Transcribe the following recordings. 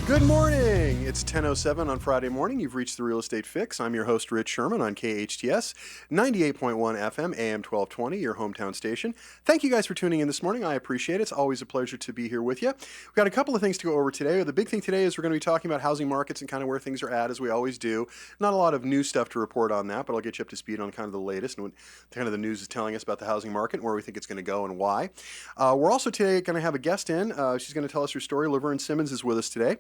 Good morning! It's 10:07 on Friday morning. You've reached the Real Estate Fix. I'm your host, Rich Szerman, on KHTS, 98.1 FM, AM 1220, your hometown station. Thank you guys for tuning in this morning. I appreciate it. It's always a pleasure to be here with you. We've got a couple of things to go over today. The big thing today is we're going to be talking about housing markets and kind of where things are at, as we always do. Not a lot of new stuff to report on that, but I'll get you up to speed on kind of the latest and what kind of the news is telling us about the housing market and where we think it's going to go and why. We're also today going to have a guest in. She's going to tell us her story. Laverne Simmons is with us today.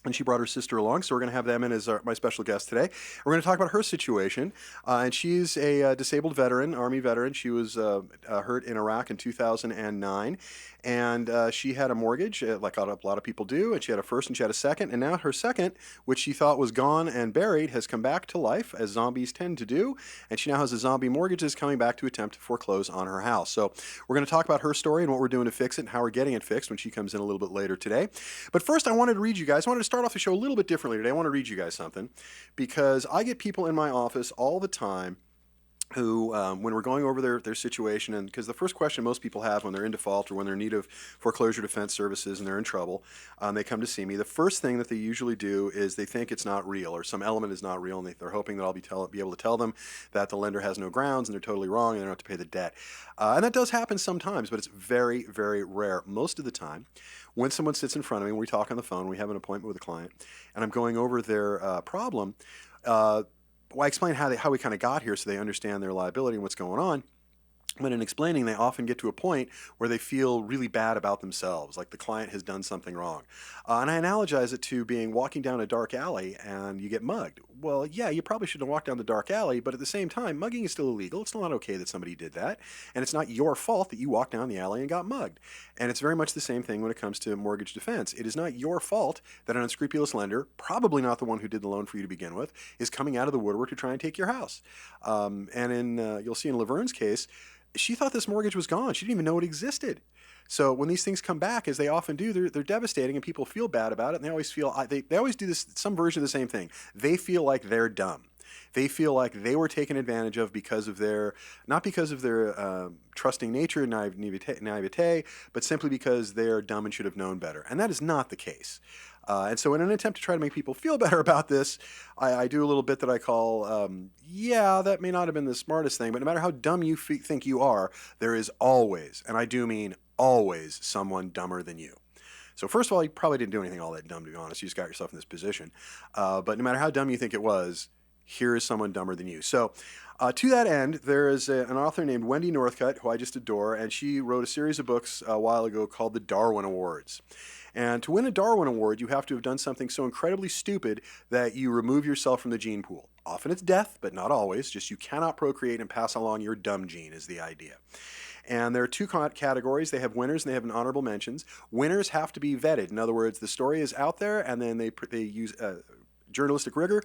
And she brought her sister along, so we're going to have them in as my special guest today. We're going to talk about her situation, and she's a disabled veteran, Army veteran. She was hurt in Iraq in 2009, and she had a mortgage, like a lot of people do, and she had a first and she had a second, and now her second, which she thought was gone and buried, has come back to life, as zombies tend to do, and she now has a zombie mortgage that's coming back to attempt to foreclose on her house. So we're going to talk about her story and what we're doing to fix it and how we're getting it fixed when she comes in a little bit later today. But first, I wanted to start off the show a little bit differently today. I want to read you guys something because I get people in my office all the time who, when we're going over their situation, and because the first question most people have when they're in default or when they're in need of foreclosure defense services and they're in trouble, they come to see me. The first thing that they usually do is they think it's not real or some element is not real, and they're hoping that I'll be able to tell them that the lender has no grounds and they're totally wrong and they don't have to pay the debt. And that does happen sometimes, but it's very, very rare. Most of the time, when someone sits in front of me, we talk on the phone, we have an appointment with a client, and I'm going over their problem, well, I explain how we kind of got here so they understand their liability and what's going on. But in explaining, they often get to a point where they feel really bad about themselves, like the client has done something wrong. And I analogize it to walking down a dark alley and you get mugged. Well, yeah, you probably shouldn't have walked down the dark alley, but at the same time, mugging is still illegal. It's not okay that somebody did that. And it's not your fault that you walked down the alley and got mugged. And it's very much the same thing when it comes to mortgage defense. It is not your fault that an unscrupulous lender, probably not the one who did the loan for you to begin with, is coming out of the woodwork to try and take your house. You'll see in Laverne's case, she thought this mortgage was gone. She didn't even know it existed. So when these things come back, as they often do, they're devastating, and people feel bad about it. And they always feel they always do this some version of the same thing. They feel like they're dumb. They feel like they were taken advantage of because of not because of their trusting nature and naivete, but simply because they're dumb and should have known better. And that is not the case. And so in an attempt to try to make people feel better about this, I do a little bit that I call, that may not have been the smartest thing, but no matter how dumb you think you are, there is always, and I do mean always, someone dumber than you. So first of all, you probably didn't do anything all that dumb, to be honest. You just got yourself in this position. But no matter how dumb you think it was, here is someone dumber than you. So to that end, there is an author named Wendy Northcutt, who I just adore, and she wrote a series of books a while ago called the Darwin Awards. And to win a Darwin Award, you have to have done something so incredibly stupid that you remove yourself from the gene pool. Often it's death, but not always. Just you cannot procreate and pass along your dumb gene is the idea. And there are two categories. They have winners and they have honorable mentions. Winners have to be vetted. In other words, the story is out there, and then they use journalistic rigor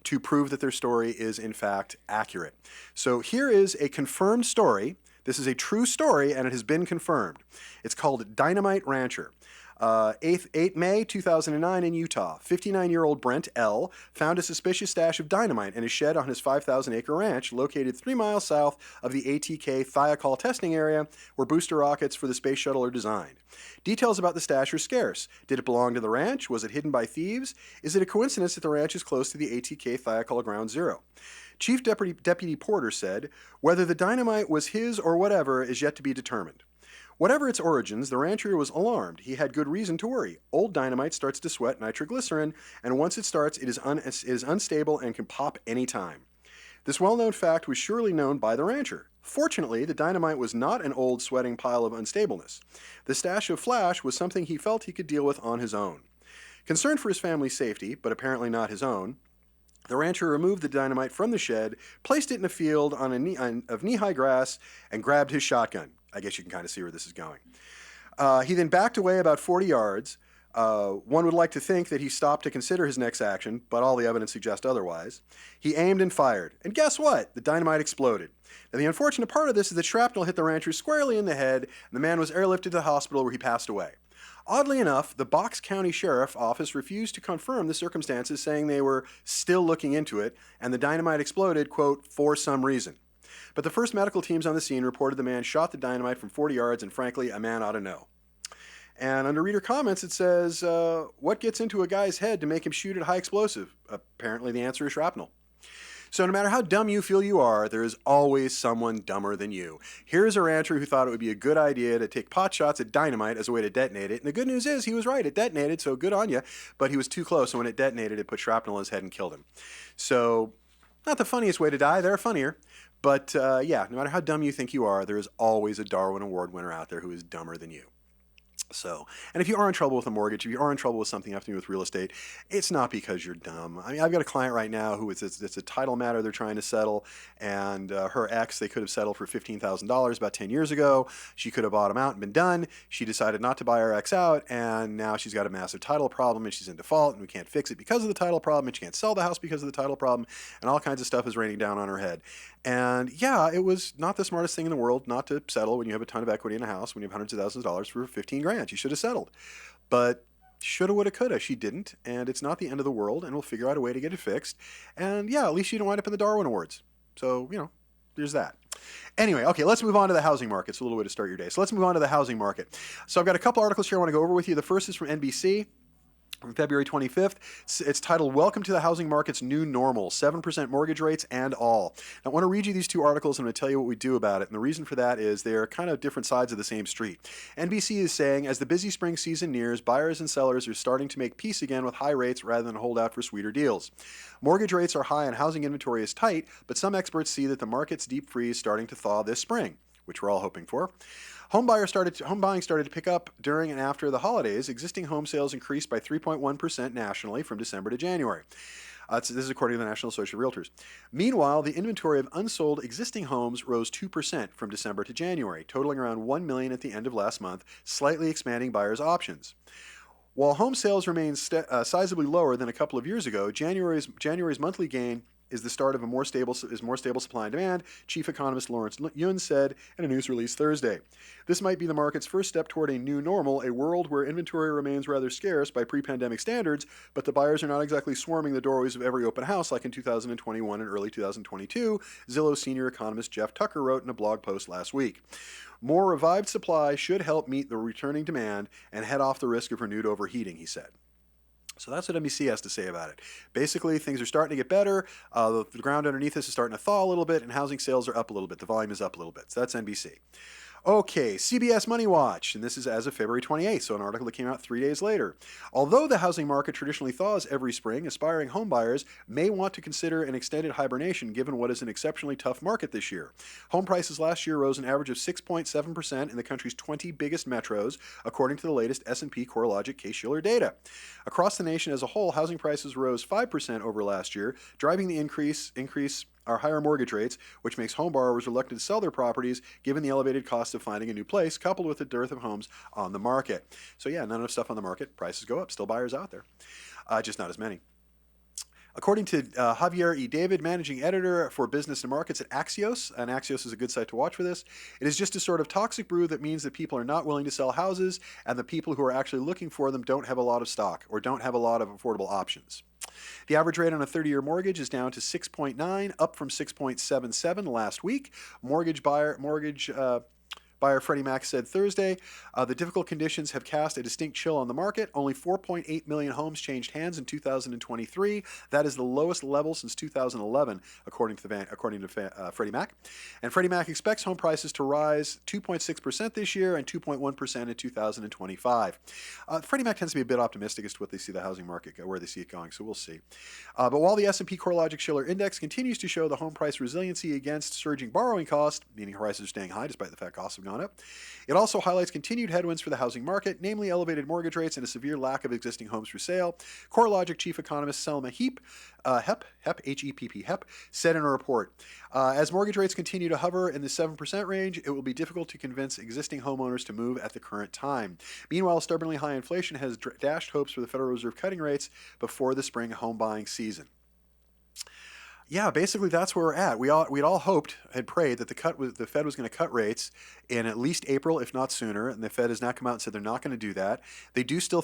to prove that their story is in fact accurate. So here is a confirmed story. This is a true story, and it has been confirmed. It's called Dynamite Rancher. 8 May 2009 in Utah, 59-year-old Brent L. found a suspicious stash of dynamite in a shed on his 5,000-acre ranch located 3 miles south of the ATK Thiokol testing area where booster rockets for the space shuttle are designed. Details about the stash are scarce. Did it belong to the ranch? Was it hidden by thieves? Is it a coincidence that the ranch is close to the ATK Thiokol Ground Zero? Chief Deputy Porter said, "Whether the dynamite was his or whatever is yet to be determined." Whatever its origins, the rancher was alarmed. He had good reason to worry. Old dynamite starts to sweat nitroglycerin, and once it starts, it is unstable and can pop any time. This well-known fact was surely known by the rancher. Fortunately, the dynamite was not an old sweating pile of unstableness. The stash of flash was something he felt he could deal with on his own. Concerned for his family's safety, but apparently not his own, the rancher removed the dynamite from the shed, placed it in a field of knee-high grass, and grabbed his shotgun. I guess you can kind of see where this is going. He then backed away about 40 yards. One would like to think that he stopped to consider his next action, but all the evidence suggests otherwise. He aimed and fired. And guess what? The dynamite exploded. Now, the unfortunate part of this is that shrapnel hit the rancher squarely in the head, and the man was airlifted to the hospital where he passed away. Oddly enough, the Box County Sheriff Office refused to confirm the circumstances, saying they were still looking into it, and the dynamite exploded, quote, for some reason. But the first medical teams on the scene reported the man shot the dynamite from 40 yards, and frankly, a man ought to know. And under reader comments, it says, what gets into a guy's head to make him shoot at high explosive? Apparently the answer is shrapnel. So no matter how dumb you feel you are, there is always someone dumber than you. Here's a rancher who thought it would be a good idea to take pot shots at dynamite as a way to detonate it. And the good news is he was right. It detonated, so good on you. But he was too close, and when it detonated, it put shrapnel in his head and killed him. So not the funniest way to die. There are funnier. But yeah, no matter how dumb you think you are, there is always a Darwin Award winner out there who is dumber than you. So, and if you are in trouble with a mortgage, if you are in trouble with something having to do with real estate, it's not because you're dumb. I mean, I've got a client right now who it's a title matter they're trying to settle, and her ex, they could have settled for $15,000 about 10 years ago. She could have bought him out and been done. She decided not to buy her ex out, and now she's got a massive title problem, and she's in default, and we can't fix it because of the title problem, and she can't sell the house because of the title problem, and all kinds of stuff is raining down on her head. And yeah, it was not the smartest thing in the world not to settle when you have a ton of equity in a house, when you have hundreds of thousands of dollars for 15 grand. You should have settled. But shoulda, woulda, coulda. She didn't, and it's not the end of the world, and we'll figure out a way to get it fixed. And yeah, at least she didn't wind up in the Darwin Awards. So, there's that. Anyway, okay, let's move on to the housing market. It's a little way to start your day. So let's move on to the housing market. So I've got a couple articles here I want to go over with you. The first is from NBC. From February 25th. It's titled, Welcome to the Housing Market's New Normal, 7% Mortgage Rates and All. Now, I want to read you these two articles, and I'm going to tell you what we do about it. And the reason for that is they are kind of different sides of the same street. NBC is saying, as the busy spring season nears, buyers and sellers are starting to make peace again with high rates rather than hold out for sweeter deals. Mortgage rates are high and housing inventory is tight, but some experts see that the market's deep freeze starting to thaw this spring, which we're all hoping for. Home buying started to pick up during and after the holidays. Existing home sales increased by 3.1% nationally from December to January. This is according to the National Association of Realtors. Meanwhile, the inventory of unsold existing homes rose 2% from December to January, totaling around 1 million at the end of last month, slightly expanding buyers' options. While home sales remain sizably lower than a couple of years ago, January's monthly gain is the start of a more stable supply and demand, Chief Economist Lawrence Yun said in a news release Thursday. This might be the market's first step toward a new normal, a world where inventory remains rather scarce by pre-pandemic standards, but the buyers are not exactly swarming the doorways of every open house like in 2021 and early 2022, Zillow senior economist Jeff Tucker wrote in a blog post last week. More revived supply should help meet the returning demand and head off the risk of renewed overheating, he said. So that's what NBC has to say about it. Basically, things are starting to get better. The ground underneath us is starting to thaw a little bit, and housing sales are up a little bit. The volume is up a little bit. So that's NBC. Okay, CBS Money Watch, and this is as of February 28th, so an article that came out 3 days later. Although the housing market traditionally thaws every spring, aspiring home buyers may want to consider an extended hibernation given what is an exceptionally tough market this year. Home prices last year rose an average of 6.7% in the country's 20 biggest metros, according to the latest S&P CoreLogic Case-Shiller data. Across the nation as a whole, housing prices rose 5% over last year, driving the increase are higher mortgage rates, which makes home borrowers reluctant to sell their properties given the elevated cost of finding a new place, coupled with the dearth of homes on the market. So yeah, not enough stuff on the market, prices go up, still buyers out there, just not as many. According to Javier E. David, managing editor for business and markets at Axios, and Axios is a good site to watch for this, it is just a sort of toxic brew that means that people are not willing to sell houses, and the people who are actually looking for them don't have a lot of stock or don't have a lot of affordable options. The average rate on a 30-year mortgage is down to 6.9, up from 6.77 last week. Mortgage buyer Freddie Mac said Thursday, the difficult conditions have cast a distinct chill on the market. Only 4.8 million homes changed hands in 2023. That is the lowest level since 2011, according to Freddie Mac. And Freddie Mac expects home prices to rise 2.6% this year and 2.1% in 2025. Freddie Mac tends to be a bit optimistic as to what they see the housing market where they see it going, so we'll see. But while the S&P CoreLogic Shiller Index continues to show the home price resiliency against surging borrowing costs, meaning prices are staying high despite the fact costs have gone up, it also highlights continued headwinds for the housing market, namely elevated mortgage rates and a severe lack of existing homes for sale. CoreLogic chief economist Selma Hepp, H-E-P-P, said in a report, as mortgage rates continue to hover in the 7% range, it will be difficult to convince existing homeowners to move at the current time. Meanwhile, stubbornly high inflation has dashed hopes for the Federal Reserve cutting rates before the spring home buying season. Yeah, basically that's where we're at. We'd all hoped, had prayed that the Fed was going to cut rates in at least April, if not sooner, and the Fed has now come out and said they're not going to do that. They do still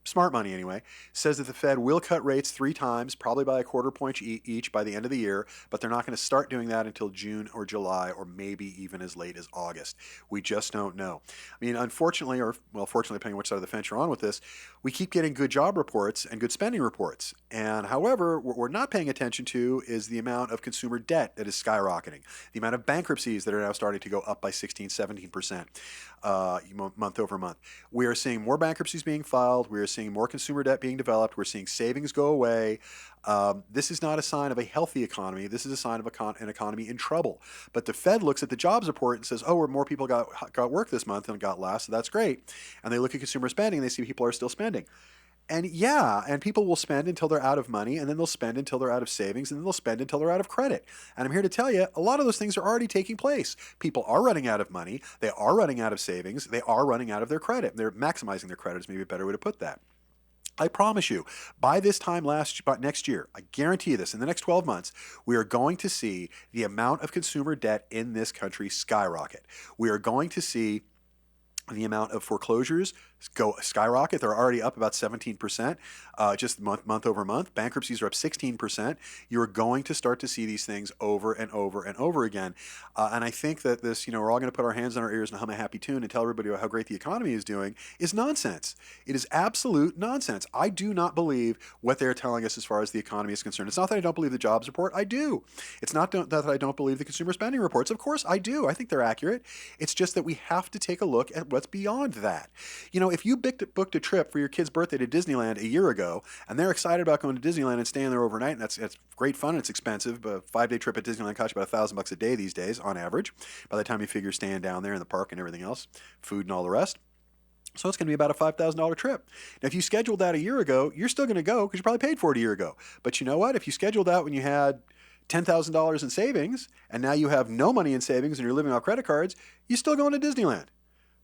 smart money anyway, says that the Fed will cut rates 3 times, probably by a quarter point each by the end of the year, but they're not going to start doing that until June or July or maybe even as late as August. We just don't know. I mean, unfortunately, or well, fortunately, depending on which side of the fence you're on with this, we keep getting good job reports and good spending reports. And however, what we're not paying attention to is the amount of consumer debt that is skyrocketing, the amount of bankruptcies that are now starting to go up by 16, 17% month over month. We are seeing more bankruptcies being filed. We are seeing more consumer debt being developed. We're seeing savings go away. This is not a sign of a healthy economy. This is a sign of an economy in trouble. But the Fed looks at the jobs report and says, oh, more people got work this month than got last, so that's great. And they look at consumer spending and they see people are still spending. And yeah, and people will spend until they're out of money, and then they'll spend until they're out of savings, and then they'll spend until they're out of credit. And I'm here to tell you, a lot of those things are already taking place. People are running out of money, they are running out of savings, they are running out of their credit. They're maximizing their credit is maybe a better way to put that. I promise you, by this time next year, I guarantee you this, in the next 12 months, we are going to see the amount of consumer debt in this country skyrocket. We are going to see the amount of foreclosures go skyrocket. They're already up about 17%, just month over month. Bankruptcies are up 16%. You're going to start to see these things over and over and over again. And I think that this, we're all going to put our hands on our ears and hum a happy tune and tell everybody how great the economy is doing is nonsense. It is absolute nonsense. I do not believe what they're telling us as far as the economy is concerned. It's not that I don't believe the jobs report. I do. It's not that I don't believe the consumer spending reports. Of course I do. I think they're accurate. It's just that we have to take a look at what's beyond that. If you booked a trip for your kid's birthday to Disneyland a year ago, and they're excited about going to Disneyland and staying there overnight, and that's great fun. It's expensive, but a 5-day trip at Disneyland costs you about $1,000 a day these days on average. By the time you figure staying down there in the park and everything else, food and all the rest. So it's going to be about a $5,000 trip. Now, if you scheduled that a year ago, you're still going to go because you probably paid for it a year ago. But you know what? If you scheduled that when you had $10,000 in savings, and now you have no money in savings and you're living off credit cards, you're still going to Disneyland.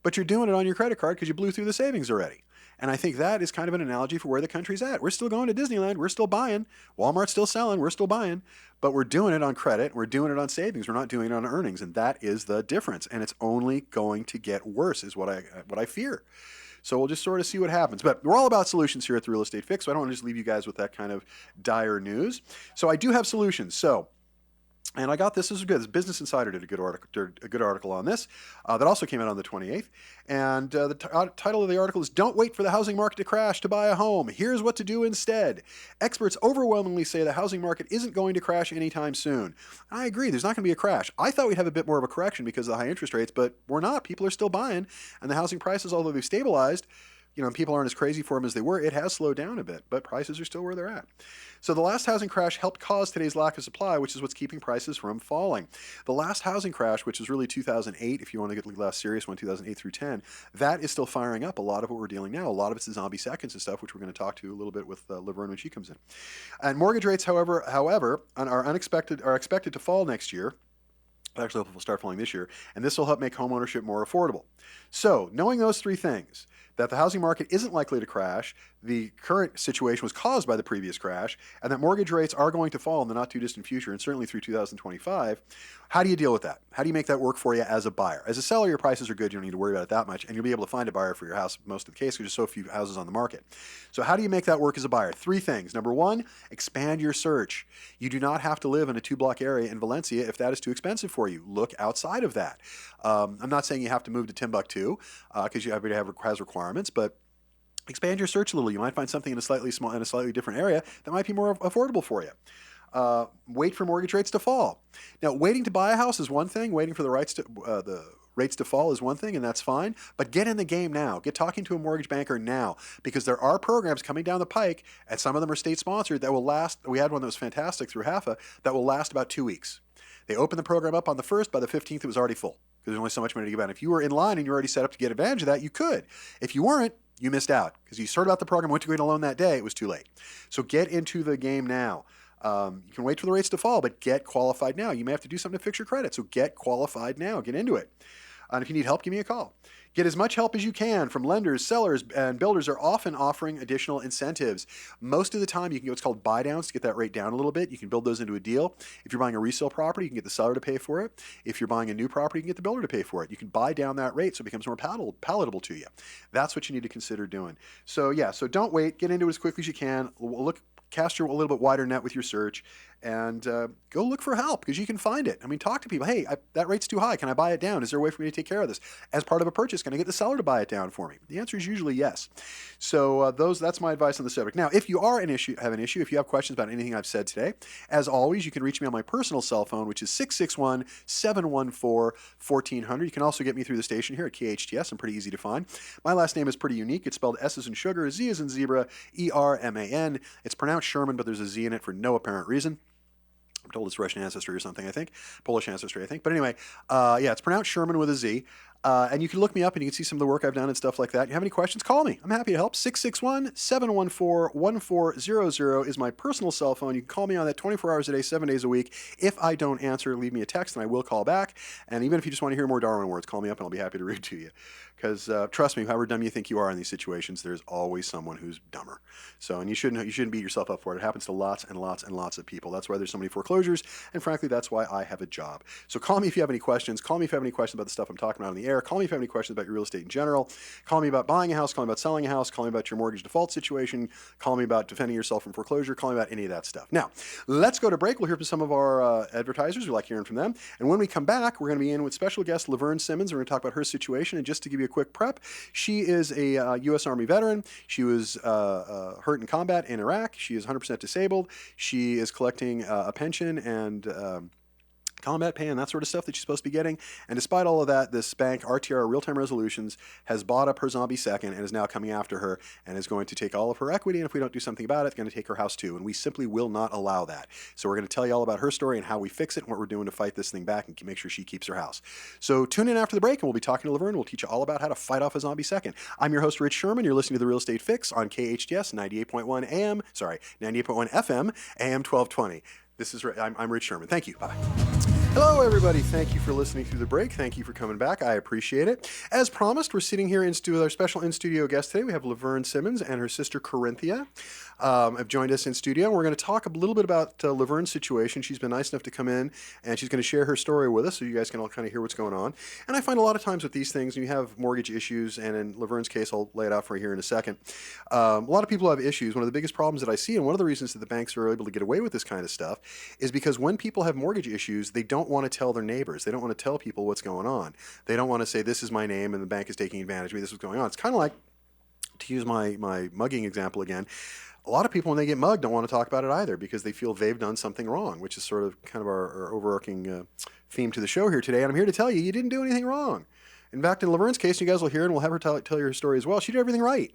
But you're doing it on your credit card because you blew through the savings already. And I think that is kind of an analogy for where the country's at. We're still going to Disneyland. We're still buying. Walmart's still selling. We're still buying. But we're doing it on credit. We're doing it on savings. We're not doing it on earnings. And that is the difference. And it's only going to get worse is what I fear. So we'll just sort of see what happens. But we're all about solutions here at the Real Estate Fix. So I don't want to just leave you guys with that kind of dire news. So I do have solutions. And I got this is good. Business Insider did a good article on this that also came out on the 28th. And the title of the article is "Don't Wait for the Housing Market to Crash to Buy a Home. Here's what to do instead." Experts overwhelmingly say the housing market isn't going to crash anytime soon. I agree. There's not going to be a crash. I thought we'd have a bit more of a correction because of the high interest rates, but we're not. People are still buying, and the housing prices, although they've stabilized, and people aren't as crazy for them as they were. It has slowed down a bit, but prices are still where they're at. So the last housing crash helped cause today's lack of supply, which is what's keeping prices from falling. The last housing crash, which was really 2008, if you want to get the last serious one, 2008 through 10, that is still firing up a lot of what we're dealing now. A lot of it's the zombie seconds and stuff, which we're going to talk to a little bit with Laverne when she comes in. And mortgage rates, however, are expected to fall next year. Actually, will start falling this year, and this will help make homeownership more affordable. So, knowing those three things, that the housing market isn't likely to crash, the current situation was caused by the previous crash, and that mortgage rates are going to fall in the not-too-distant future, and certainly through 2025, how do you deal with that? How do you make that work for you as a buyer? As a seller, your prices are good. You don't need to worry about it that much, and you'll be able to find a buyer for your house most of the case because there's so few houses on the market. So how do you make that work as a buyer? Three things. Number one, expand your search. You do not have to live in a 2-block area in Valencia if that is too expensive for you. Look outside of that. I'm not saying you have to move to Timbuktu because everybody has requirements, but expand your search a little. You might find something in a slightly different area that might be more affordable for you. Wait for mortgage rates to fall. Now, waiting to buy a house is one thing. Waiting for the rates to fall is one thing, and that's fine. But get in the game now. Get talking to a mortgage banker now, because there are programs coming down the pike, and some of them are state-sponsored that will last. We had one that was fantastic through HAFA that will last about 2 weeks. They opened the program up on the 1st. By the 15th, it was already full because there's only so much money to give out. If you were in line and you're already set up to get advantage of that, you could. If you weren't, you missed out because you started out the program, went to get a loan that day, it was too late. So get into the game now. You can wait for the rates to fall, but get qualified now. You may have to do something to fix your credit, so get qualified now. Get into it. And if you need help, give me a call. Get as much help as you can from lenders, sellers, and builders are often offering additional incentives. Most of the time, you can get what's called buy downs to get that rate down a little bit. You can build those into a deal. If you're buying a resale property, you can get the seller to pay for it. If you're buying a new property, you can get the builder to pay for it. You can buy down that rate so it becomes more palatable to you. That's what you need to consider doing. So yeah, so don't wait. Get into it as quickly as you can. Cast your a little bit wider net with your search, and go look for help because you can find it. I mean, talk to people. Hey, that rate's too high. Can I buy it down? Is there a way for me to take care of this? As part of a purchase, can I get the seller to buy it down for me? The answer is usually yes. So that's my advice on the subject. Now, if you have an issue, if you have questions about anything I've said today, as always, you can reach me on my personal cell phone, which is 661-714-1400. You can also get me through the station here at KHTS. I'm pretty easy to find. My last name is pretty unique. It's spelled S as in sugar, Z as in zebra, E-R-M-A-N. It's pronounced Sherman, but there's a Z in it for no apparent reason. I'm told it's Russian ancestry or something, I think. Polish ancestry, I think. But anyway, yeah, it's pronounced Sherman with a Z. And you can look me up and you can see some of the work I've done and stuff like that. You have any questions, call me. I'm happy to help. 661-714-1400 is my personal cell phone. You can call me on that 24 hours a day, 7 days a week. If I don't answer, leave me a text and I will call back. And even if you just want to hear more Darwin words, call me up and I'll be happy to read to you. Because trust me, however dumb you think you are in these situations, there's always someone who's dumber. So, and you shouldn't beat yourself up for it. It happens to lots and lots and lots of people. That's why there's so many foreclosures, and frankly, that's why I have a job. So call me if you have any questions. Call me if you have any questions about the stuff I'm talking about on the air. Call me if you have any questions about your real estate in general. Call me about buying a house. Call me about selling a house. Call me about your mortgage default situation. Call me about defending yourself from foreclosure. Call me about any of that stuff. Now, let's go to break. We'll hear from some of our advertisers. We like hearing from them. And when we come back, we're going to be in with special guest Laverne Simmons. We're going to talk about her situation. And just to give you a quick prep, she is a U.S. Army veteran. She was hurt in combat in Iraq. She is 100% disabled. She is collecting a pension and combat pay and that sort of stuff that she's supposed to be getting. And despite all of that, this bank, RTR, Real-Time Resolutions, has bought up her zombie second and is now coming after her and is going to take all of her equity. And if we don't do something about it, it's going to take her house too. And we simply will not allow that. So we're going to tell you all about her story and how we fix it and what we're doing to fight this thing back and make sure she keeps her house. So tune in after the break and we'll be talking to Laverne. We'll teach you all about how to fight off a zombie second. I'm your host, Rich Szerman. You're listening to The Real Estate Fix on KHTS 98.1 FM, AM 1220. I'm Rich Szerman. Thank you. Bye. Hello, everybody. Thank you for listening through the break. Thank you for coming back. I appreciate it. As promised, we're sitting here with our special in-studio guest today. We have Laverne Simmons and her sister Corinthia have joined us in studio. We're going to talk a little bit about Laverne's situation. She's been nice enough to come in, and she's going to share her story with us so you guys can all kind of hear what's going on. And I find a lot of times with these things, you have mortgage issues, and in Laverne's case, I'll lay it out for you here in a second. A lot of people have issues. One of the biggest problems that I see, and one of the reasons that the banks are able to get away with this kind of stuff, is because when people have mortgage issues, they don't want to tell their neighbors. They don't want to tell people what's going on. They don't want to say, this is my name, and the bank is taking advantage of me. This is what's going on. It's kind of like, to use my mugging example again, a lot of people, when they get mugged, don't want to talk about it either because they feel they've done something wrong, which is sort of kind of our overarching theme to the show here today. And I'm here to tell you, you didn't do anything wrong. In fact, in Laverne's case, you guys will hear, and we'll have her tell you her story as well, she did everything right.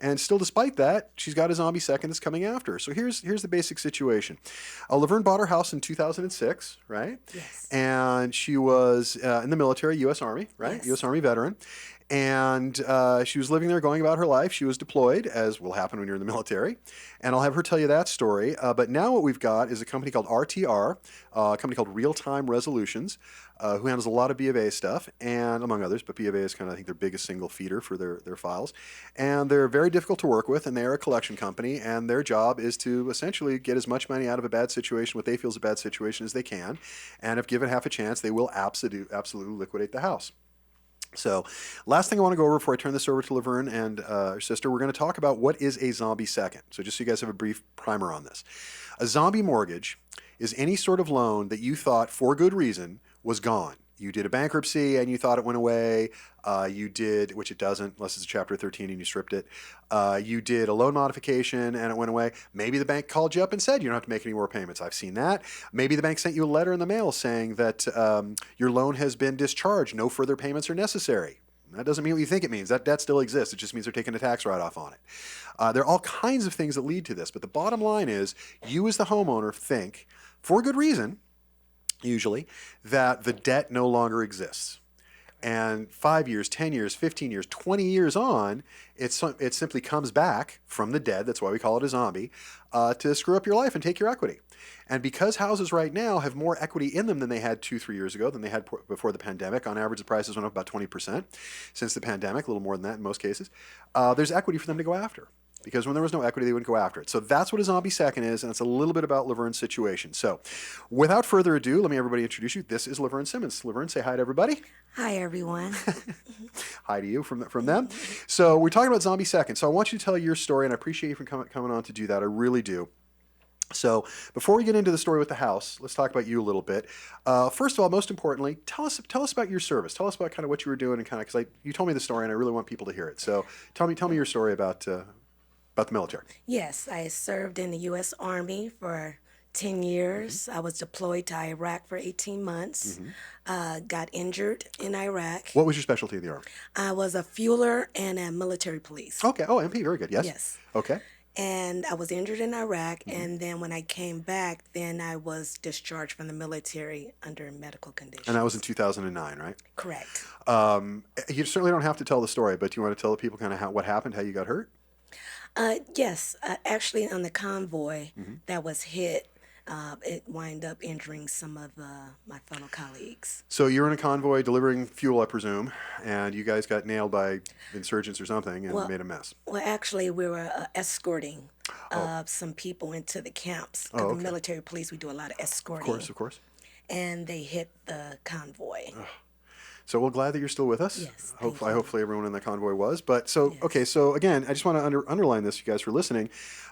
And still, despite that, she's got a zombie second that's coming after her. So here's the basic situation. Laverne bought her house in 2006, right? Yes. And she was in the military, U.S. Army, right? Yes. U.S. Army veteran. And she was living there, going about her life. She was deployed, as will happen when you're in the military. And I'll have her tell you that story. But now what we've got is a company called RTR, a company called Real-Time Resolutions, who handles a lot of B of A stuff, and among others. But B of A is kind of, I think, their biggest single feeder for their files. And they're very difficult to work with, and they are a collection company. And their job is to essentially get as much money out of a bad situation, what they feel is a bad situation, as they can. And if given half a chance, they will absolutely liquidate the house. So last thing I want to go over before I turn this over to Laverne and her sister, we're going to talk about what is a zombie second. So just so you guys have a brief primer on this. A zombie mortgage is any sort of loan that you thought, for good reason, was gone. You did a bankruptcy and you thought it went away. You did, which it doesn't, unless it's a Chapter 13 and you stripped it. You did a loan modification and it went away. Maybe the bank called you up and said you don't have to make any more payments. I've seen that. Maybe the bank sent you a letter in the mail saying that your loan has been discharged. No further payments are necessary. That doesn't mean what you think it means. That debt still exists. It just means they're taking a tax write-off on it. There are all kinds of things that lead to this, but the bottom line is you as the homeowner think, for good reason, usually, that the debt no longer exists. And 5 years, 10 years, 15 years, 20 years on, it simply comes back from the dead, that's why we call it a zombie, to screw up your life and take your equity. And because houses right now have more equity in them than they had 2-3 years ago, than they had before the pandemic, on average the prices went up about 20% since the pandemic, a little more than that in most cases, there's equity for them to go after. Because when there was no equity, they wouldn't go after it. So that's what a zombie second is, and it's a little bit about Laverne's situation. So without further ado, let me everybody introduce you. This is Laverne Simmons. Laverne, say hi to everybody. Hi, everyone. Hi to you from them. So we're talking about zombie second. So I want you to tell your story, and I appreciate you for coming on to do that. I really do. So before we get into the story with the house, let's talk about you a little bit. First of all, most importantly, tell us about your service. Tell us about kind of what you were doing, and kind of because you told me the story, and I really want people to hear it. So tell me your story about the military. Yes, I served in the U.S. Army for 10 years. I was deployed to Iraq for 18 months. Got injured in Iraq. What was your specialty in the Army? I was a fueler and a military police. Okay. Oh, MP. Very good. Yes. Yes. Okay. And I was injured in Iraq, and then when I came back, then I was discharged from the military under medical conditions. And that was in 2009, right? Correct. You certainly don't have to tell the story, but do you want to tell the people kind of what happened, how you got hurt? Yes, actually on the convoy that was hit, it wound up injuring some of my fellow colleagues. So you were in a convoy delivering fuel, I presume, and you guys got nailed by insurgents or something and made a mess. Well, actually, we were escorting some people into the camps. Because the military police, we do a lot of escorting. Of course. And they hit the convoy. So we're glad that you're still with us. Yes. Hopefully everyone in the convoy was. But so, yes. Okay, so again, I just want to underline this, you guys, for listening.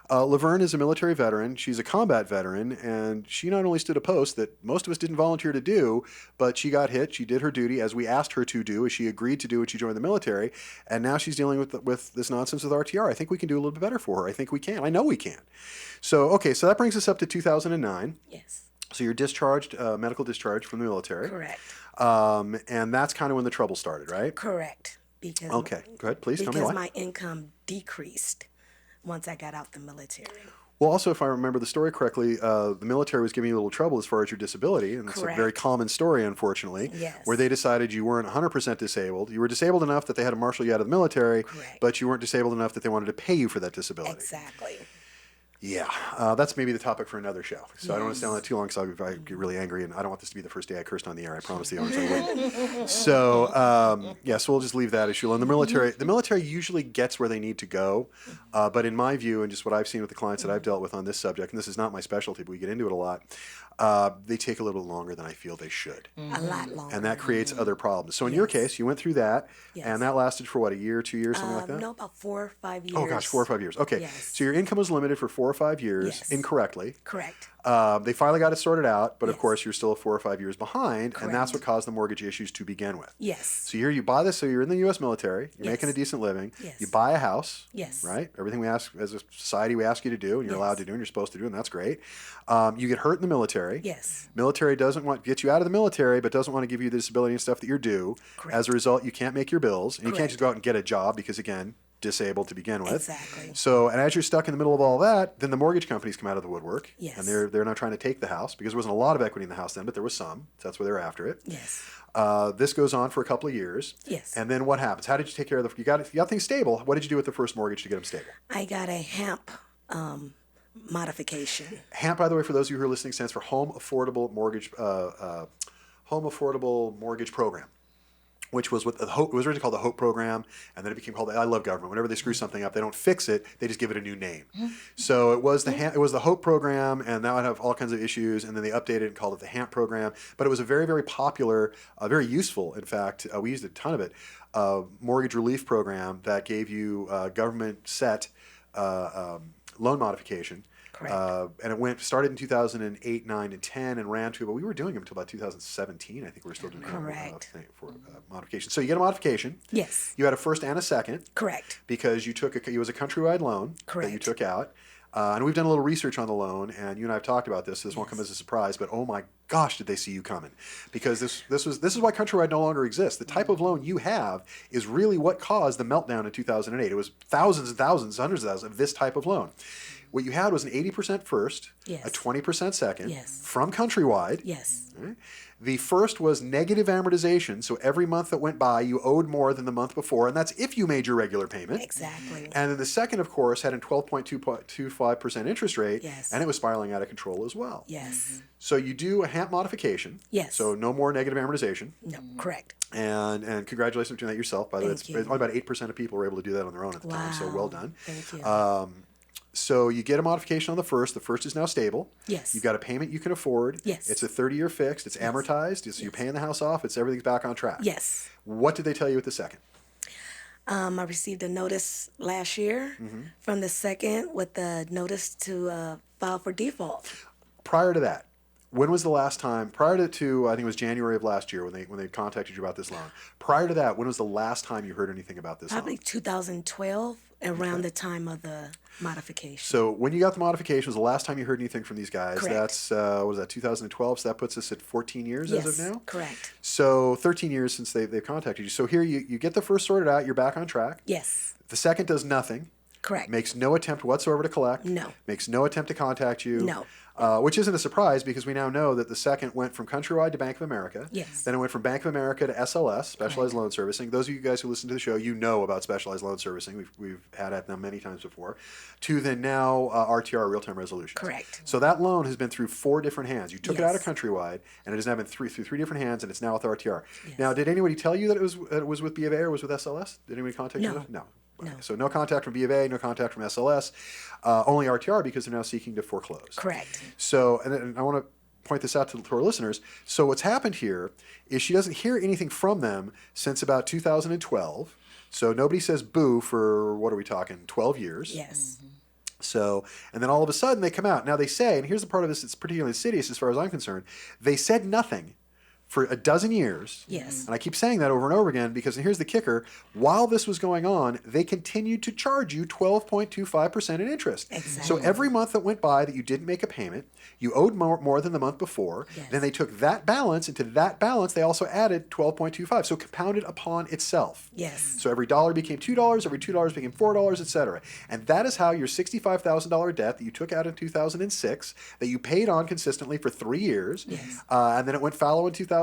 Laverne is a military veteran. She's a combat veteran, and she not only stood a post that most of us didn't volunteer to do, but she got hit. She did her duty as we asked her to do, as she agreed to do when she joined the military, and now she's dealing with this nonsense with RTR. I think we can do a little bit better for her. I think we can. I know we can. So, okay, so that brings us up to 2009. Yes. So you're discharged, medical discharge from the military. Correct. And that's kind of when the trouble started, right? Correct. Because okay, go ahead, please tell me why. Because my income decreased once I got out the military. Well, also, if I remember the story correctly, the military was giving you a little trouble as far as your disability, and it's a very common story, unfortunately, where they decided you weren't 100% disabled. You were disabled enough that they had to marshal you out of the military, but you weren't disabled enough that they wanted to pay you for that disability. Exactly. Yeah, that's maybe the topic for another show. So I don't want to stay on that too long because I'll get really angry, and I don't want this to be the first day I cursed on the air. I promise the owners I wouldn't. So so we'll just leave that issue alone. The military usually gets where they need to go, but in my view, and just what I've seen with the clients that I've dealt with on this subject, and this is not my specialty, but we get into it a lot, they take a little longer than I feel they should. A lot longer. And that creates other problems. So in your case, you went through that, and that lasted for what, a year, 2 years, something like that? No, about 4 or 5 years. Oh gosh, 4 or 5 years. Okay, yes. So your income was limited for 4 or 5 years incorrectly. Correct. They finally got it sorted out, but of course you're still 4 or 5 years behind, and that's what caused the mortgage issues to begin with. Yes. So here you buy this, so you're in the U.S. military, you're making a decent living, you buy a house, right? Everything we ask as a society we ask you to do, and you're allowed to do, and you're supposed to do, and that's great. You get hurt in the military. Yes. Military doesn't want to get you out of the military, but doesn't want to give you the disability and stuff that you're due. As a result, you can't make your bills, and you can't just go out and get a job because, again, disabled to begin with. Exactly. So, and as you're stuck in the middle of all that, then the mortgage companies come out of the woodwork. Yes. And they're now trying to take the house because there wasn't a lot of equity in the house then, but there was some. So that's why they're after it. Yes. This goes on for a couple of years. Yes. And then what happens? How did you take care of you got things stable. What did you do with the first mortgage to get them stable? I got a HAMP modification. HAMP, by the way, for those of you who are listening, stands for Home Affordable Mortgage Program, which was what it was originally called the HOPE program, and then it became called I love government. Whenever they screw something up, they don't fix it; they just give it a new name. So it was the HOPE program, and that would have all kinds of issues. And then they updated it and called it the HAMP program. But it was a very, very popular, very useful. In fact, we used a ton of it. Mortgage relief program that gave you government set loan modification. And it started in 2008, 9, and 10 and ran to, but we were doing them until about 2017. I think we were still doing for modification. So you get a modification. Yes. You had a first and a second. Correct. Because it was a countrywide loan that you took out. And we've done a little research on the loan, and you and I have talked about this. This won't come as a surprise, but oh my gosh, did they see you coming? Because this is why Countrywide no longer exists. The type of loan you have is really what caused the meltdown in 2008. It was thousands and thousands, hundreds of thousands of this type of loan. What you had was an 80% first, Yes. a 20% second Yes. from Countrywide. Yes. Right? The first was negative amortization, so every month that went by, you owed more than the month before, and that's if you made your regular payment. Exactly. And then the second, of course, had a 12.25% interest rate, Yes. and it was spiraling out of control as well. Yes. So you do a HAMP modification. Yes. So no more negative amortization. No, correct. And congratulations on doing that yourself. By the way, Thank it's you. only about 8% of people were able to do that on their own at the time, so well Wow. done. Thank you. So you get a modification on the first. The first is now stable. Yes. You've got a payment you can afford. Yes. It's a 30-year fixed. It's amortized. So you're paying the house off. Everything's back on track. Yes. What did they tell you with the second? I received a notice last year from the second with the notice to file for default. Prior to that, when was the last time? Prior to I think it was January of last year when they contacted you about this loan. Prior to that, when was the last time you heard anything about this Probably loan? 2012, around the time of the modification. So when you got the modification was the last time you heard anything from these guys. Correct. That's what is that? 2012. So that puts us at 14 years yes, as of now. correct. So 13 years since they've contacted you. So here you get the first sorted out. You're back on track. Yes, The second does nothing. correct. Makes no attempt whatsoever to collect. No. Makes no attempt to contact you. No. Which isn't a surprise because we now know that the second went from Countrywide to Bank of America. Yes. Then it went from Bank of America to SLS, Specialized Loan Servicing. Those of you guys who listen to the show, you know about Specialized Loan Servicing. We've had it now many times before. To then now RTR, Real-Time Resolution. Correct. So that loan has been through 4 different hands. You took it out of Yes. Countrywide, and it has now been through 3 different hands, and it's now with RTR. Yes. Now, did anybody tell you that it was with B of A or was with SLS? Did anybody contact No. you? No. No. So no contact from B of A, no contact from SLS, only RTR because they're now seeking to foreclose. Correct. So, and I want to point this out to our listeners. So what's happened here is she doesn't hear anything from them since about 2012. So nobody says boo for, what are we talking, 12 years. Yes. So, and then all of a sudden they come out. Now they say, and here's the part of this that's particularly insidious as far as I'm concerned, they said nothing for a dozen years. Yes. And I keep saying that over and over again because, and here's the kicker, while this was going on, they continued to charge you 12.25% in interest. Exactly. So every month that went by that you didn't make a payment, you owed more than the month before. Yes. Then they took that balance, and to that balance they also added 12.25, so compounded upon itself. Yes. So every dollar became $2, every $2 became $4, etc. And that is how your $65,000 debt that you took out in 2006, that you paid on consistently for 3 years, Yes. and then it went fallow in 2009,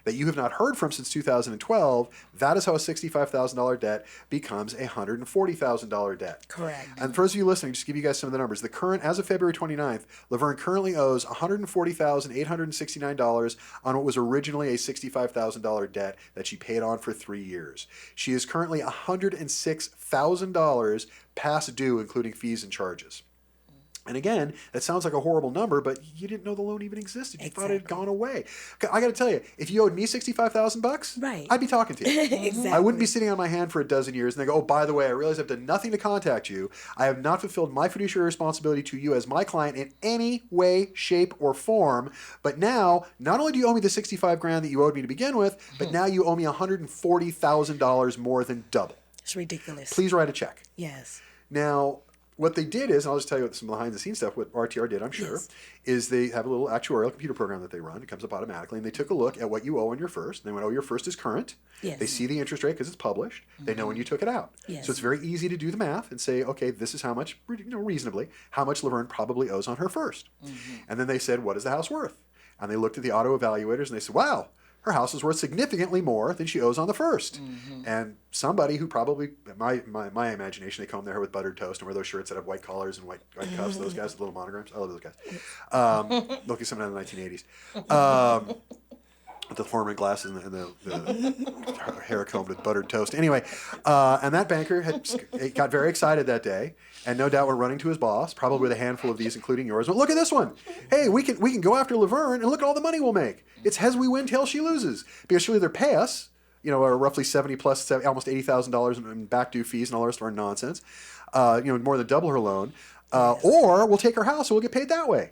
that you have not heard from since 2012, that is how a $65,000 debt becomes a $140,000 debt. Correct. And for those of you listening, just to give you guys some of the numbers. The current, as of February 29th, Laverne currently owes $140,869 on what was originally a $65,000 debt that she paid on for 3 years. She is currently $106,000 past due, including fees and charges. And again, that sounds like a horrible number, but you didn't know the loan even existed. You thought it had gone away. I got to tell you, if you owed me $65,000, Right. I'd be talking to you. Exactly. I wouldn't be sitting on my hand for a dozen years and they go, oh, by the way, I realize I've done nothing to contact you. I have not fulfilled my fiduciary responsibility to you as my client in any way, shape, or form. But now, not only do you owe me the $65,000 that you owed me to begin with, but now you owe me $140,000 more than double. It's ridiculous. Please write a check. Yes. Now, what they did is, and I'll just tell you some behind-the-scenes stuff, what RTR did, I'm sure, Yes. is they have a little actuarial computer program that they run. It comes up automatically, and they took a look at what you owe on your first. And they went, oh, your first is current. Yes. They see the interest rate because it's published. They know when you took it out. Yes. So it's very easy to do the math and say, okay, this is how much, reasonably, how much Laverne probably owes on her first. And then they said, what is the house worth? And they looked at the auto evaluators, and they said, wow, her house is worth significantly more than she owes on the first. And somebody who probably, my imagination, they comb their hair with buttered toast and wear those shirts that have white collars and white cuffs, those guys with little monograms. I love those guys. Look at something in the 1980s. With the Horman glasses and the hair combed with buttered toast. Anyway, and that banker got very excited that day, and no doubt went running to his boss, probably with a handful of these, including yours. Went, look at this one. Hey, we can go after Laverne, and look at all the money we'll make. It's heads we win, tails she loses, because she'll either pay us, roughly 70 plus almost $80,000 in back due fees and all the rest of our nonsense, more than double her loan, or we'll take her house and we'll get paid that way.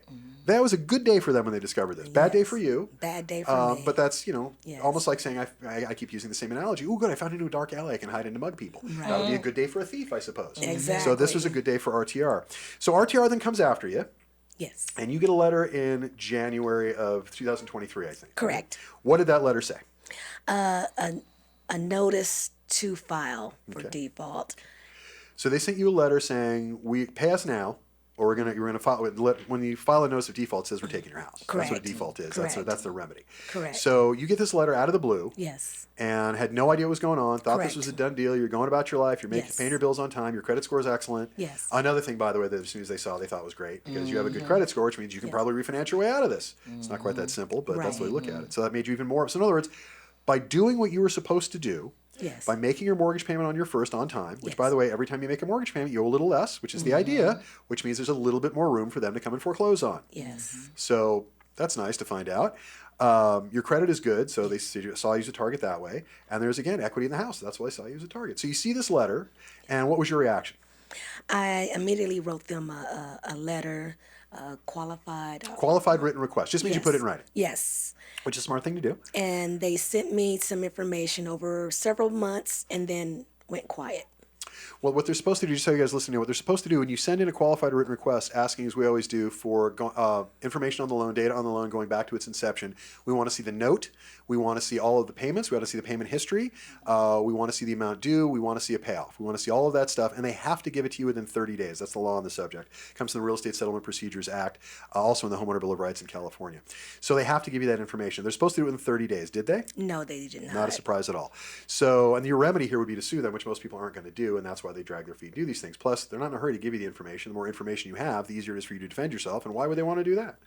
That was a good day for them when they discovered this. Bad day for you. Bad day for me. But that's, Yes. almost like saying, I keep using the same analogy. Oh, good, I found into a dark alley I can hide in to mug people. Right. That would be a good day for a thief, I suppose. Exactly. So this was a good day for RTR. So RTR then comes after you, Yes. and you get a letter in January of 2023, I think. Correct. What did that letter say? A notice to file for Okay. default. So they sent you a letter saying, pay us now, or you're gonna file when you file a notice of default, it says we're taking your house. Correct. That's what a default is. Correct. That's the remedy. Correct. So you get this letter out of the blue. Yes. And had no idea what was going on. Thought this Correct. was a done deal. You're going about your life. You're Yes. paying your bills on time. Your credit score is excellent. Yes. Another thing, by the way, that as soon as they saw, they thought was great because you have a good credit score, which means you can probably refinance your way out of this. It's not quite that simple, but that's the way they look at it. So that made you even more. So in other words, by doing what you were supposed to do, Yes. by making your mortgage payment on your first on time, which, Yes. by the way, every time you make a mortgage payment, you owe a little less, which is the idea, which means there's a little bit more room for them to come and foreclose on. Yes. So that's nice to find out. Your credit is good, so they saw you as a target that way. And there's, again, equity in the house. So that's why they saw you as a target. So you see this letter, and what was your reaction? I immediately wrote them a letter, qualified. Qualified written request. Just means you Yes. put it in writing, Yes. which is a smart thing to do. And they sent me some information over several months and then went quiet. Well, what they're supposed to do, just so you guys listening, what they're supposed to do when you send in a qualified written request, asking as we always do for information on the loan, data on the loan going back to its inception, we want to see the note, we want to see all of the payments, we want to see the payment history, we want to see the amount due, we want to see a payoff, we want to see all of that stuff, and they have to give it to you within 30 days. That's the law on the subject. It comes from the Real Estate Settlement Procedures Act, also in the Homeowner Bill of Rights in California. So they have to give you that information. They're supposed to do it within 30 days, did they? No, they did not. Not a surprise at all. So, and your remedy here would be to sue them, which most people aren't going to do, and that's why they drag their feet and do these things. Plus, they're not in a hurry to give you the information. The more information you have, the easier it is for you to defend yourself, and why would they want to do that?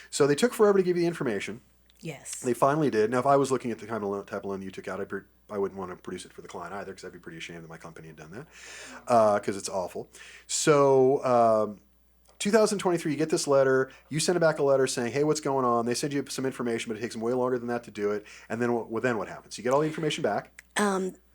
So they took forever to give you the information. Yes. They finally did. Now, if I was looking at the kind of type of loan you took out, I wouldn't want to produce it for the client either, because I'd be pretty ashamed that my company had done that, because it's awful. So, 2023, you get this letter, you send back a letter saying, hey, what's going on? They send you some information, but it takes them way longer than that to do it. And then what happens? You get all the information back.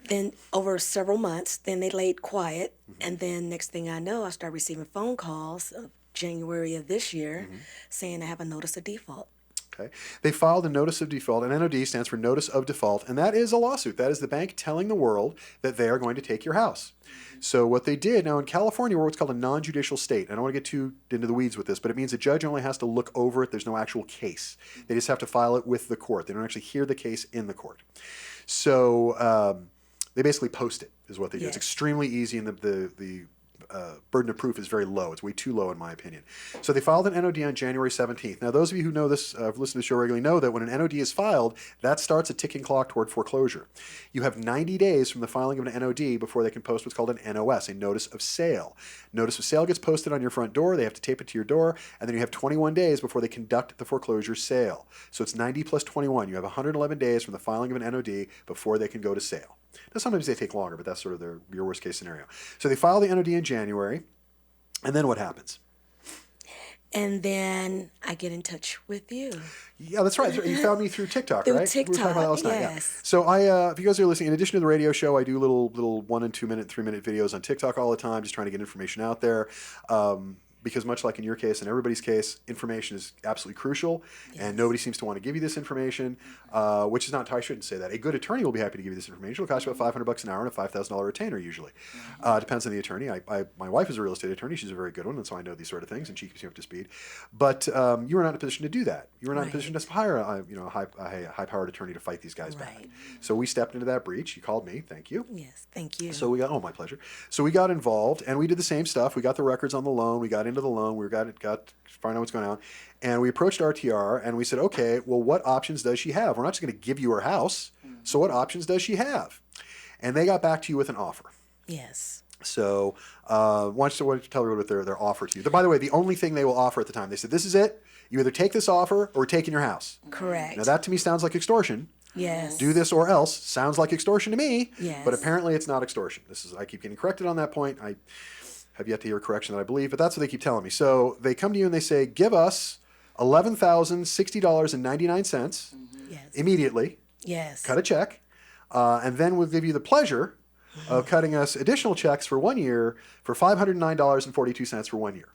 Then over several months, then they laid quiet. And then next thing I know, I started receiving phone calls of January of this year saying I have a notice of default. Okay. They filed a notice of default, and NOD stands for notice of default, and that is a lawsuit. That is the bank telling the world that they are going to take your house. So what they did, now in California, we're what's called a non-judicial state. I don't want to get too into the weeds with this, but it means a judge only has to look over it. There's no actual case. They just have to file it with the court. They don't actually hear the case in the court. So they basically post it, is what they do. Yes. It's extremely easy, and the burden of proof is very low. It's way too low, in my opinion. So they filed an NOD on January 17th. Now, those of you who know this, have listened to the show regularly, know that when an NOD is filed, that starts a ticking clock toward foreclosure. You have 90 days from the filing of an NOD before they can post what's called an NOS, a notice of sale. Notice of sale gets posted on your front door. They have to tape it to your door, and then you have 21 days before they conduct the foreclosure sale. So it's 90 plus 21. You have 111 days from the filing of an NOD before they can go to sale. Now, sometimes they take longer, but that's sort of your worst case scenario. So they file the NOD in January, and then what happens? And then I get in touch with you. Yeah, that's right. You found me through TikTok, Through right? We were talking about that last night. Yeah. yes. So if you guys are listening, in addition to the radio show, I do little 1 and 2 minute, 3 minute videos on TikTok all the time, just trying to get information out there. Because much like in your case and everybody's case, information is absolutely crucial, and nobody seems to want to give you this information, which is not, I shouldn't say that. A good attorney will be happy to give you this information. It'll cost you about $500 an hour and a $5,000 retainer usually. Depends on the attorney. My wife is a real estate attorney. She's a very good one, and so I know these sort of things, and she keeps you up to speed. But you were not in a position to do that. You were not in a position to hire a high-powered attorney to fight these guys back. Right. So we stepped into that breach. You called me. Thank you. Yes, thank you. So my pleasure. So we got involved, and we did the same stuff. We got the records on the loan. We got into the loan. We got find out what's going on, and we approached RTR, and we said, okay, well, what options does she have? We're not just going to give you her house. So what options does she have? And they got back to you with an offer. Yes. So why don't you tell everyone what their offer to you? By the way, the only thing they will offer at the time, they said, this is it. You either take this offer or we're taking your house. Correct. Now that to me sounds like extortion. Yes. Do this or else sounds like extortion to me. Yes. But apparently it's not extortion. I keep getting corrected on that point. I have yet to hear a correction that I believe, but that's what they keep telling me. So they come to you and they say, give us $11,060.99 Yes. immediately. Yes. Cut a check, and then we'll give you the pleasure of cutting us additional checks for 1 year for $509.42 for 1 year.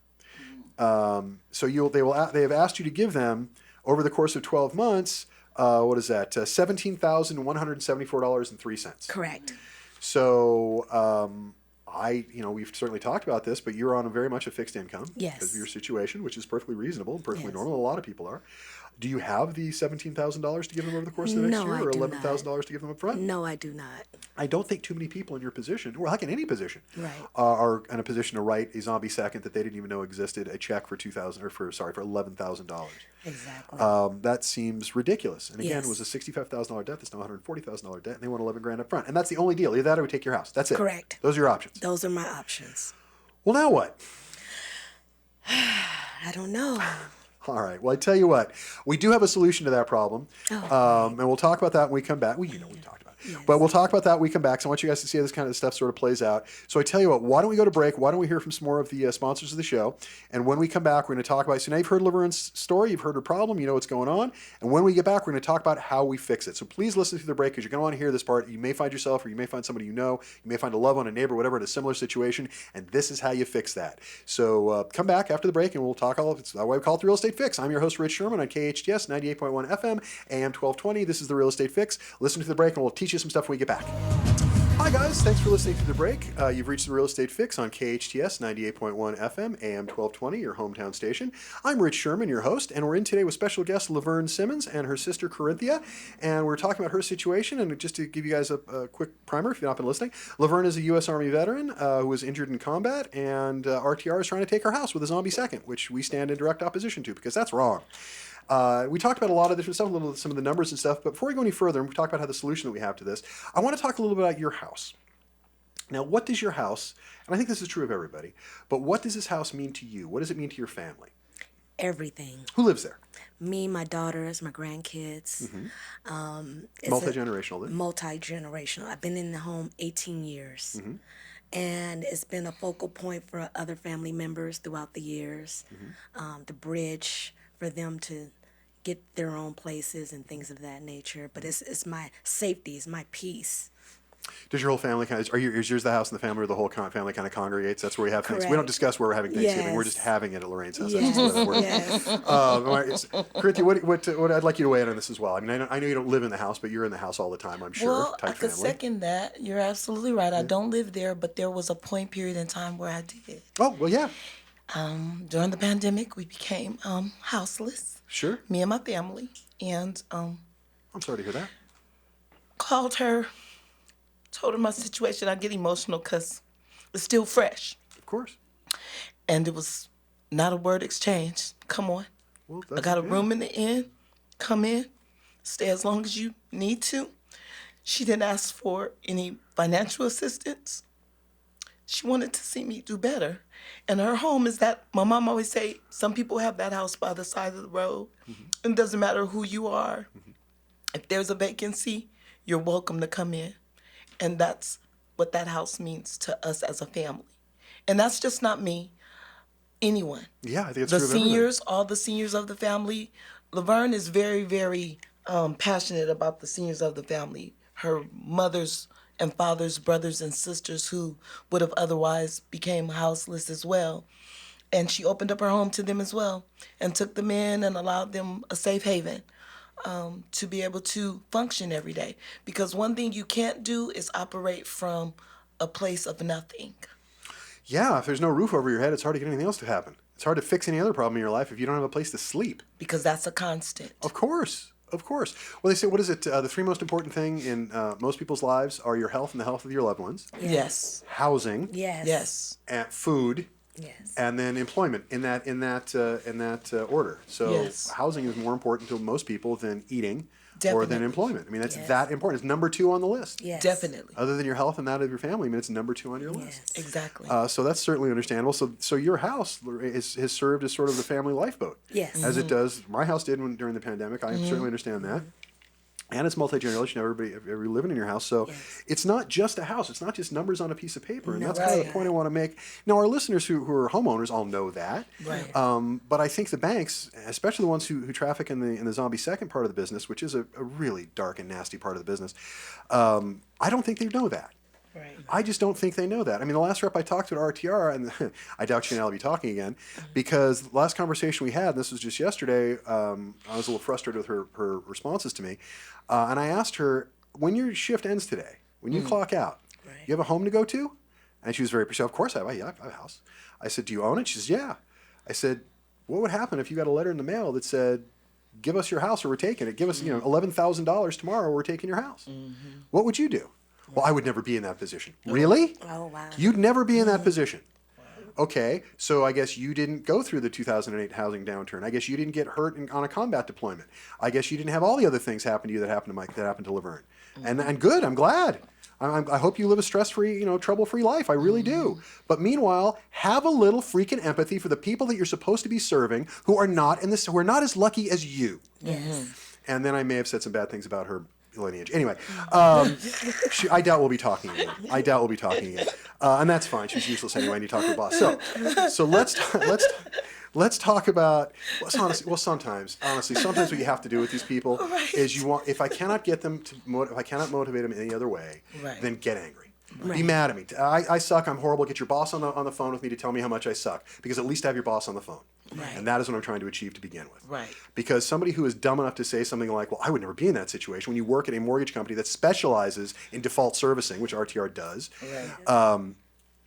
So they have asked you to give them over the course of 12 months. What is that? $17,174.03. Correct. So we've certainly talked about this, but you're on very much a fixed income Yes. because of your situation, which is perfectly reasonable and perfectly Yes. normal. A lot of people are. Do you have the $17,000 to give them over the course of the next No, year, I or do $11,000 to give them up front? No, I do not. I don't think too many people in your position, or like in any position, Right. are in a position to write a zombie second that they didn't even know existed, a check for for $11,000. Exactly. That seems ridiculous. And again, Yes. it was a $65,000 debt. That's now $140,000 debt, and they want 11 grand up front. And that's the only deal. Either that or we take your house. That's it. Correct. Those are your options. Those are my options. Well, now what? I don't know. All right. Well, I tell you what, we do have a solution to that problem, and we'll talk about that when we come back. Well, we talked about it. Yes. But we'll talk about that when we come back. So I want you guys to see how this kind of stuff sort of plays out. So I tell you what, why don't we go to break? Why don't we hear from some more of the sponsors of the show? And when we come back, we're going to talk about, so now you've heard Laverne's story, you've heard her problem, you know what's going on. And when we get back, we're going to talk about how we fix it. So please listen through the break because you're going to want to hear this part. You may find yourself, or you may find somebody you know, you may find a loved one, a neighbor, whatever, in a similar situation. And this is how you fix that. So come back after the break and we'll talk all of it. That's why we call it the Real Estate Fix. I'm your host, Rich Szerman on KHTS 98.1 FM, AM 1220. This is the Real Estate Fix. Listen to the break and we'll teach you some stuff when we get back. Hi guys, thanks for listening to the break. You've reached the Real Estate Fix on KHTS 98.1 FM, AM 1220, your hometown station. I'm Rich Szerman, your host, and we're in today with special guest Laverne Simmons and her sister Corinthia, and we're talking about her situation. And just to give you guys a quick primer, if you've not been listening, Laverne is a U.S. Army veteran who was injured in combat, and RTR is trying to take her house with a zombie second, which we stand in direct opposition to because that's wrong. We talked about a lot of different stuff, some of the numbers and stuff, but before we go any further, and we talk about how the solution that we have to this, I want to talk a little bit about your house. Now, what does your house, and I think this is true of everybody, but what does this house mean to you? What does it mean to your family? Everything. Who lives there? Me, my daughters, my grandkids. It's Multi-generational then? Multi-generational. I've been in the home 18 years. And it's been a focal point for other family members throughout the years. The bridge for them to get their own places and things of that nature. But it's my safety, it's my peace. Does your whole family is yours the house and the family, or the whole family kind of congregates? That's where we have things. We Correct. don't discuss where we're having Thanksgiving. Yes. We're just having it at Lorraine's house. Yes. That's just the way that works. Yes. Corinthia, what I'd like you to weigh in on this as well. I mean, I know you don't live in the house, but you're in the house all the time, I'm sure. Well, Tight I could family. second that. You're absolutely right. I don't live there, but there was a period in time where I did. Oh, well, yeah. During the pandemic, we became houseless, Sure. me and my family, and I'm sorry to hear that. called her, told her my situation. I get emotional because it's still fresh, Of course. and it was not a word exchange. Come on. Well, I got a room in the inn. Come in. Stay as long as you need to. She didn't ask for any financial assistance. She wanted to see me do better. And her home is that, my mom always say, some people have that house by the side of the road. It doesn't matter who you are. If there's a vacancy, you're welcome to come in. And that's what that house means to us as a family. And that's just not me. Anyone. Yeah, I think it's The true of everything. seniors, all the seniors of the family. Laverne is very, very passionate about the seniors of the family. Her mothers and fathers, brothers and sisters who would have otherwise became houseless as well. And she opened up her home to them as well and took them in and allowed them a safe haven to be able to function every day. Because one thing you can't do is operate from a place of nothing. Yeah, if there's no roof over your head, it's hard to get anything else to happen. It's hard to fix any other problem in your life if you don't have a place to sleep. Because that's a constant. Of course. Of course. Well, they say, what is it? The three most important thing in most people's lives are your health and the health of your loved ones, Yes. housing, Yes. Yes. and food, Yes. and then employment in that order. So Yes. housing is more important to most people than eating or than Definitely. employment. I mean, that's Yes. that important. It's number 2 on the list. Yes. Definitely. Other than your health and that of your family, I mean, it's number 2 on your list. Yes. Exactly. So that's certainly understandable. So your house has served as sort of the family lifeboat, Yes. as it does. My house did during the pandemic. I certainly understand that. And it's multi-generational, everybody living in your house. So Yes. it's not just a house. It's not just numbers on a piece of paper. And No, that's kind of the right. point I want to make. Now, our listeners who are homeowners all know that. Right. But I think the banks, especially the ones who traffic in the zombie second part of the business, which is a really dark and nasty part of the business, I don't think they know that. Right. I just don't think they know that. I mean, the last rep I talked to at RTR, and I doubt she and I will be talking again, because the last conversation we had, and this was just yesterday, I was a little frustrated with her responses to me, and I asked her, when your shift ends today, when you clock out, Right. you have a home to go to? And she was very, she said, of course I have. Yeah, I have a house. I said, do you own it? She says, yeah. I said, what would happen if you got a letter in the mail that said, give us your house or we're taking it. Give us, $11,000 tomorrow or we're taking your house. What would you do? Well, I would never be in that position. Really? Oh, wow. You'd never be in that position. Okay, so I guess you didn't go through the 2008 housing downturn. I guess you didn't get hurt on a combat deployment. I guess you didn't have all the other things happen to you that happened to Mike, that happened to Laverne. And good, I'm glad. I hope you live a stress-free, trouble-free life. I really do. But meanwhile, have a little freaking empathy for the people that you're supposed to be serving who are not who are not as lucky as you. Yes. And then I may have said some bad things about her lineage. Anyway, I doubt we'll be talking again. And that's fine. She's useless anyway, and you talk to her boss. So let's talk about. Sometimes what you have to do with these people is if I cannot get them if I cannot motivate them any other way, then get angry. Right. Be mad at me. I suck. I'm horrible. Get your boss on the phone with me to tell me how much I suck, because at least I have your boss on the phone. Right. And that is what I'm trying to achieve to begin with. Right. Because somebody who is dumb enough to say something like, well, I would never be in that situation, when you work at a mortgage company that specializes in default servicing, which RTR does,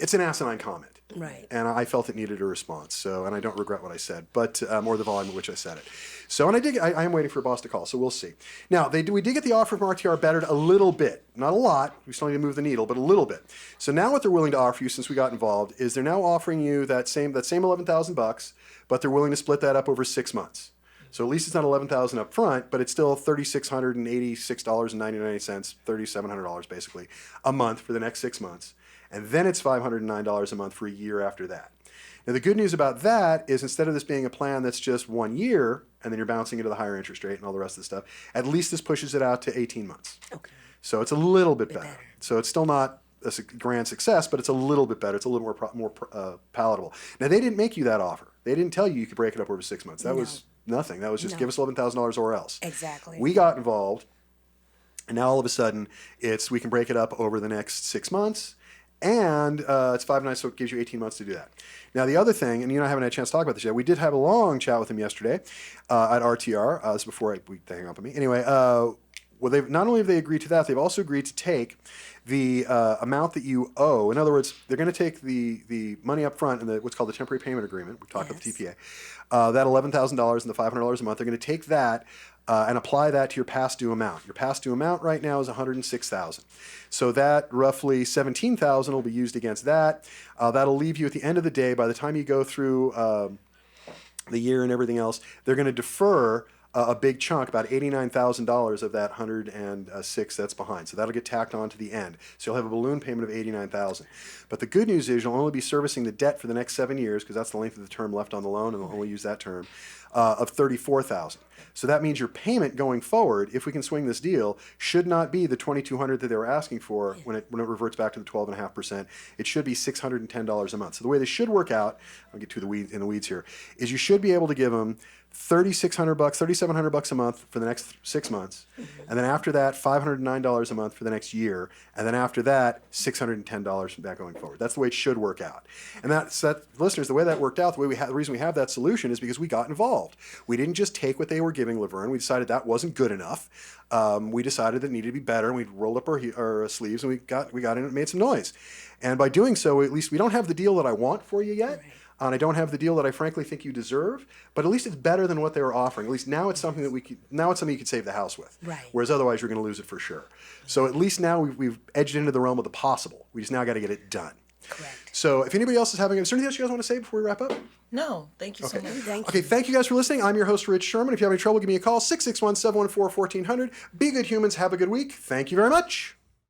it's an asinine comment. Right. And I felt it needed a response. And I don't regret what I said, but or the volume at which I said it. So, and I am waiting for a boss to call, so we'll see. Now, we did get the offer from RTR bettered a little bit. Not a lot. We still need to move the needle, but a little bit. So now what they're willing to offer you, since we got involved, is they're now offering you that same $11,000, but they're willing to split that up over 6 months. So at least it's not $11,000 up front, but it's still $3,686.99, $3,700 basically a month for the next 6 months. And then it's $509 a month for a year after that. Now, the good news about that is, instead of this being a plan that's just 1 year and then you're bouncing into the higher interest rate and all the rest of the stuff, at least this pushes it out to 18 months. Okay. So it's a little bit better. So it's still not a grand success, but it's a little bit better. It's a little more palatable. Now, they didn't make you that offer. They didn't tell you could break it up over 6 months. That was nothing. That was just give us $11,000 or else. Exactly. We got involved, and now all of a sudden we can break it up over the next 6 months. And it's 5 nights, so it gives you 18 months to do that. Now, the other thing, and I haven't had a chance to talk about this yet, we did have a long chat with him yesterday at RTR. This is before they hang up on me. Anyway, they've not only have they agreed to that, they've also agreed to take the amount that you owe. In other words, they're going to take the money up front in what's called the temporary payment agreement. We've talked about the TPA. That $11,000 and the $500 a month, they're going to take that and apply that to your past due amount. Your past due amount right now is $106,000. So that roughly $17,000 will be used against that. That'll leave you at the end of the day, by the time you go through the year and everything else, they're going to defer a big chunk, about $89,000 of that 106 that's behind. So that'll get tacked on to the end. So you'll have a balloon payment of $89,000. But the good news is you'll only be servicing the debt for the next 7 years, because that's the length of the term left on the loan, and they'll only use that term, of $34,000. So that means your payment going forward, if we can swing this deal, should not be the $2,200 that they were asking for when it reverts back to the 12.5%. It should be $610 a month. So the way this should work out, I'll get to the weeds here, is you should be able to give them $3,600, $3,700 a month for the next 6 months, and then after that, $509 a month for the next year, and then after that, $610 from that going forward. That's the way it should work out. And listeners, the way that worked out, the reason we have that solution is because we got involved. We didn't just take what they were giving Laverne. We decided that wasn't good enough. We decided that it needed to be better, and we rolled up our sleeves, and we got in and made some noise. And by doing so, at least we don't have the deal that I want for you yet. Right. And I don't have the deal that I frankly think you deserve, but at least it's better than what they were offering. At least now it's something you could save the house with. Right. Whereas otherwise you're going to lose it for sure. So at least now we've edged into the realm of the possible. We just now got to get it done. Correct. So if anybody else is there anything else you guys want to say before we wrap up? No, thank you so much. Thank you guys for listening. I'm your host, Rich Szerman. If you have any trouble, give me a call, 661-714-1400. Be good humans. Have a good week. Thank you very much.